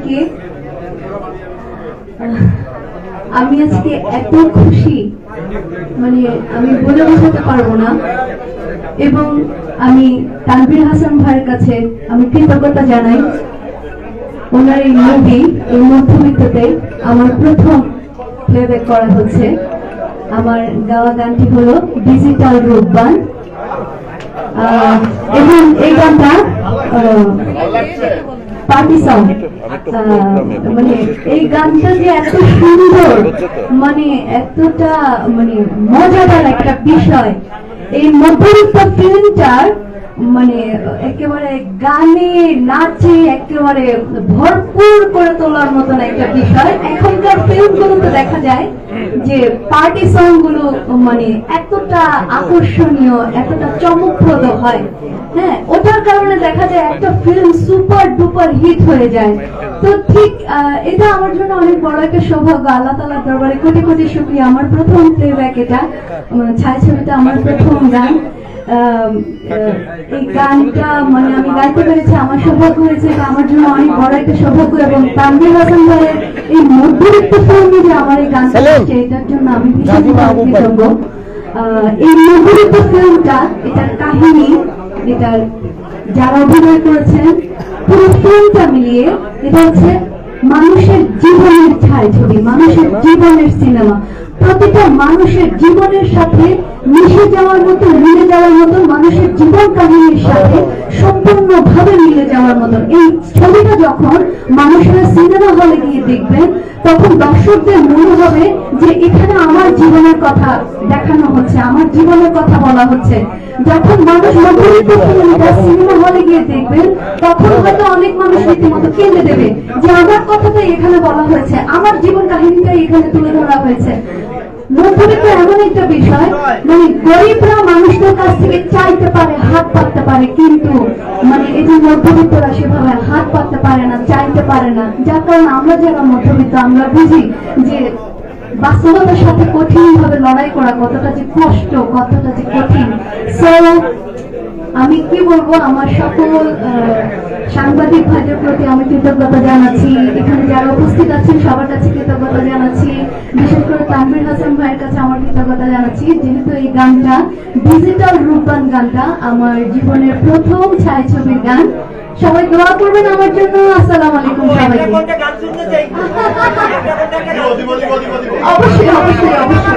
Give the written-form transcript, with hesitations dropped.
সবাইকে। আমি আজকে এত খুশি, মানে আমি বলে বোঝাতে পারবো না। এবং আমি তানভীর হাসান ভাইয়ের কাছে আমি কৃতজ্ঞতা জানাই। ওনার এই মুভি, এই মধ্যবিত্ততে আমার প্রথম প্লেব্যাক করা হচ্ছে। আমার গাওয়া গানটি হলো ডিজিটাল রূপবান, এবং এই গানটা পার্টি সং। মানে এই গানটা যে এত সুন্দর, মানে এতটা মানে মজাদার একটা বিষয়, এই মধ্যবিত্ত ফিল্মটার মানে একেবারে গানে নাচে একেবারে ভরপুর করে তোলার মতন একটা বিষয়। এখনকার ফিল্মগুলোতে দেখা যায় যে পার্টি সং গুলো মানে এতটা আকর্ষণীয়, এতটা চমকপ্রদ হয়, হ্যাঁ, ওটার কারণে দেখা যায় একটা ফিল্ম সুপার ডুপার হিট হয়ে যায়। তো ঠিক এটা আমার জন্য অনেক বড় একটা সৌভাগ্য। আল্লাহ তাআলার দরবারে কোটি কোটি শুকরিয়া। আমার প্রথম প্লেব্যাক এটা, ছায়াছবিটা আমার প্রথম গান। এই গানটা মানে আমি গাইতে পেরেছি, আমার সৌভাগ্য হয়েছে, এটা আমার জন্য অনেক বড় একটা সৌভাগ্য। এবং তানভীর হাসান ভাইয়ের এই মধ্যবিত্ত ফিল্মে যে আমার এই গানটা হচ্ছে, এটার জন্য আমি ভীষণ কৃতজ্ঞ। এই মধ্যবিত্ত ফিল্মটা, এটার কাহিনী, এটার যারা অভিনয় করেছেন, পুরো ফিল্মটা মিলিয়ে এটা হচ্ছে মানুষের জীবনের ছায়াছবি, মানুষের জীবনের সিনেমা। প্রতিটা মানুষের জীবনের সাথে মিশে যাওয়ার মতো, মিলে যাওয়ার মতো, মানুষের জীবন কাহিনীর সাথে সম্পূর্ণভাবে মিলে যাওয়ার মতো এই ছবিটা যখন মানুষেরা সিনেমা হলে গিয়ে দেখবেন, তখন দর্শকদের মনে হবে যে এখানে আমার জীবনের কথা দেখানো হচ্ছে, আমার জীবনের কথা বলা হচ্ছে। যখন মানুষ মধ্যবিত্ত ফিল্মটা সিনেমা হলে গিয়ে দেখবেন, তখন হয়তো অনেক মানুষ রীতিমতো কেঁদে দেবে যে আমার কথাটাই এখানে বলা হয়েছে, আমার জীবন কাহিনীটাই এখানে তুলে ধরা হয়েছে। মধ্যবিত্ত এমন একটা বিষয়, মানে গরিবরা মানুষদের কাছ থেকে চাইতে পারে, হাত পাততে পারে, কিন্তু মানে এই যে মধ্যবিত্তরা সেভাবে হাত পাততে পারে না, চাইতে পারে না। যার কারণে আমরা যারা মধ্যবিত্ত, আমরা বুঝি যে বাস্তবতার সাথে কঠিন ভাবে লড়াই করা কতটা যে কষ্ট, কতটা যে কঠিন। সো আমি কি বলবো, আমার সকল সাংবাদিক ভাইদের প্রতি আমি কৃতজ্ঞতা জানাচ্ছি। এখানে যারা উপস্থিত আছেন সবার কাছে কৃতজ্ঞতা জানাচ্ছি। বিশেষ করে তানভীর হাসান ভাইয়ের কাছে আমার কৃতজ্ঞতা জানাচ্ছি, যেহেতু এই গানটা ডিজিটাল রূপবান গানটা আমার জীবনের প্রথম ছায়াছবির গান। সবাই দোয়া করবেন আমার জন্য। আসসালামু আলাইকুম সবাইকে। অবশ্যই অবশ্যই অবশ্যই।